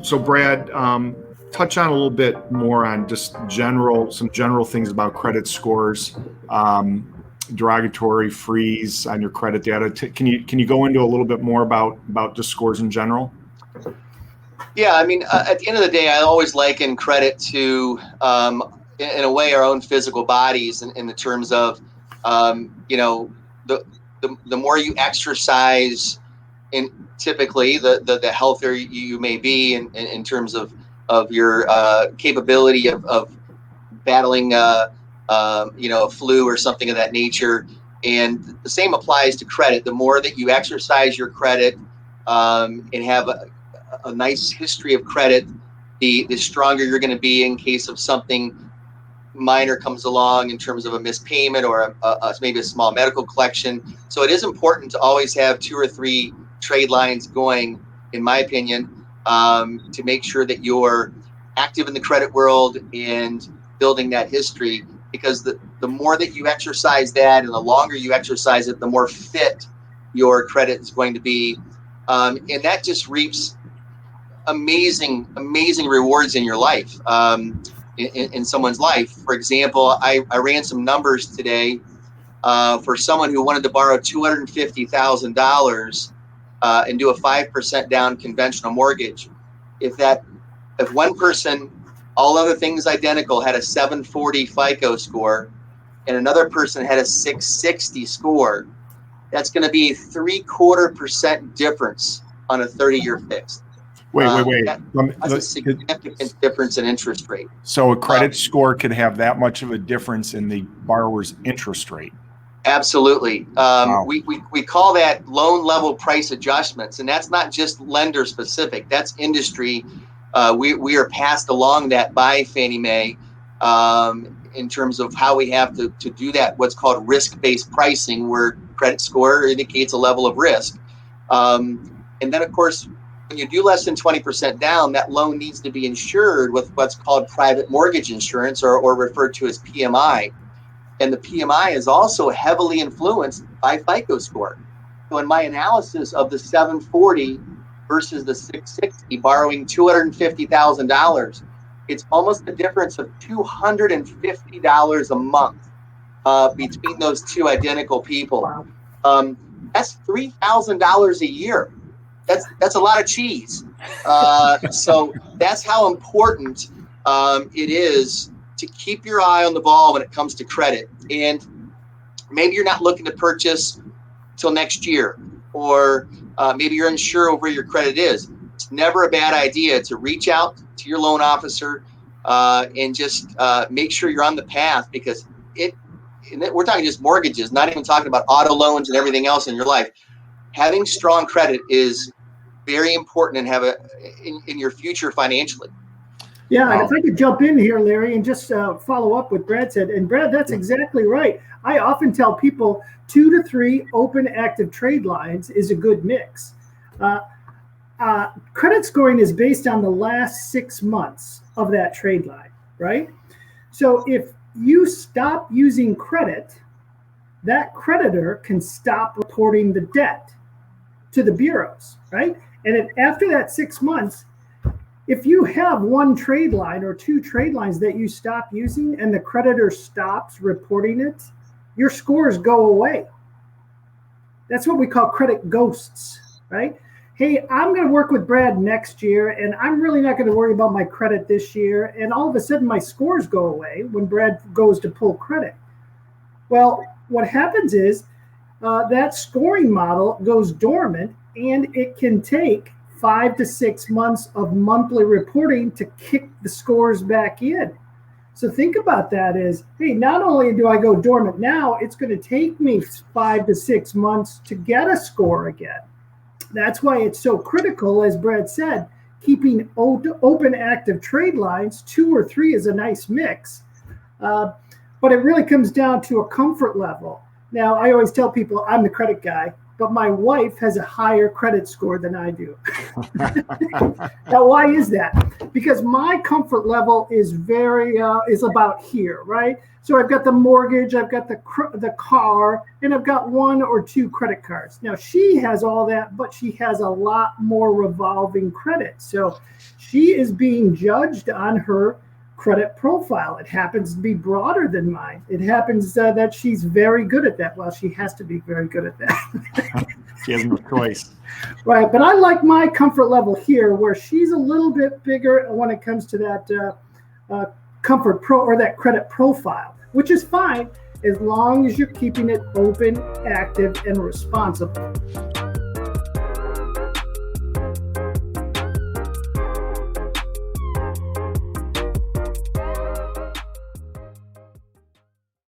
So Brad, touch on a little bit more on just some general things about credit scores, derogatory freeze on your credit data. Can you go into a little bit more about just scores in general? Yeah, I mean, at the end of the day, I always liken credit to, in a way, our own physical bodies, in the terms of, the more you exercise, in typically the healthier you may be in terms of your capability of battling a flu or something of that nature. And the same applies to credit. The more that you exercise your credit, and have a nice history of credit, the stronger you're going to be in case of something minor comes along in terms of a missed payment or maybe a small medical collection. So it is important to always have 2 or 3 trade lines going, in my opinion, to make sure that you're active in the credit world and building that history, because the more that you exercise that and the longer you exercise it, the more fit your credit is going to be. And that just reaps amazing rewards in your life, in someone's life. For example, I ran some numbers today for someone who wanted to borrow $250,000 and do a 5% down conventional mortgage. If one person, all other things identical, had a 740 FICO score and another person had a 660 score, that's going to be a 0.75% difference on a 30-year fixed. Wait. That's a significant difference in interest rate. So a credit score could have that much of a difference in the borrower's interest rate. Absolutely. Wow. We call that loan level price adjustments, and that's not just lender specific. That's industry. We are passed along that by Fannie Mae, in terms of how we have to do that, what's called risk-based pricing, where credit score indicates a level of risk. And then, of course, when you do less than 20% down, that loan needs to be insured with what's called private mortgage insurance, or referred to as PMI. And the PMI is also heavily influenced by FICO score. So in my analysis of the 740 versus the 660, borrowing $250,000, it's almost a difference of $250 a month between those two identical people. That's $3,000 a year. That's a lot of cheese. So that's how important it is to keep your eye on the ball when it comes to credit. And maybe you're not looking to purchase till next year, or maybe you're unsure of where your credit is. It's never a bad idea to reach out to your loan officer and just make sure you're on the path, because we're talking just mortgages, not even talking about auto loans and everything else in your life. Having strong credit is very important and have in your future financially. Yeah, and if I could jump in here, Larry, and just follow up what Brad said. And Brad, that's exactly right. I often tell people 2 to 3 open active trade lines is a good mix. Credit scoring is based on the last 6 months of that trade line, right? So if you stop using credit, that creditor can stop reporting the debt to the bureaus, right? And after that 6 months, if you have 1 trade line or 2 trade lines that you stop using and the creditor stops reporting it, your scores go away. That's what we call credit ghosts, right? Hey, I'm going to work with Brad next year, and I'm really not going to worry about my credit this year. And all of a sudden, my scores go away when Brad goes to pull credit. Well, what happens is that scoring model goes dormant, and it can take 5 to 6 months of monthly reporting to kick the scores back in. So think about that as, hey, not only do I go dormant now, it's going to take me 5 to 6 months to get a score again. That's why it's so critical, as Brad said, keeping open active trade lines. 2 or 3 is a nice mix. But it really comes down to a comfort level. Now, I always tell people I'm the credit guy. but my wife has a higher credit score than I do. Now, why is that? Because my comfort level is is about here, right? So I've got the mortgage, I've got the car, and I've got 1 or 2 credit cards. Now she has all that, but she has a lot more revolving credit. So she is being judged on her credit profile. It happens to be broader than mine. It happens that she's very good at that. Well, she has to be very good at that. She has no choice. Right. But I like my comfort level here, where she's a little bit bigger when it comes to that comfort pro or that credit profile, which is fine as long as you're keeping it open, active, and responsible.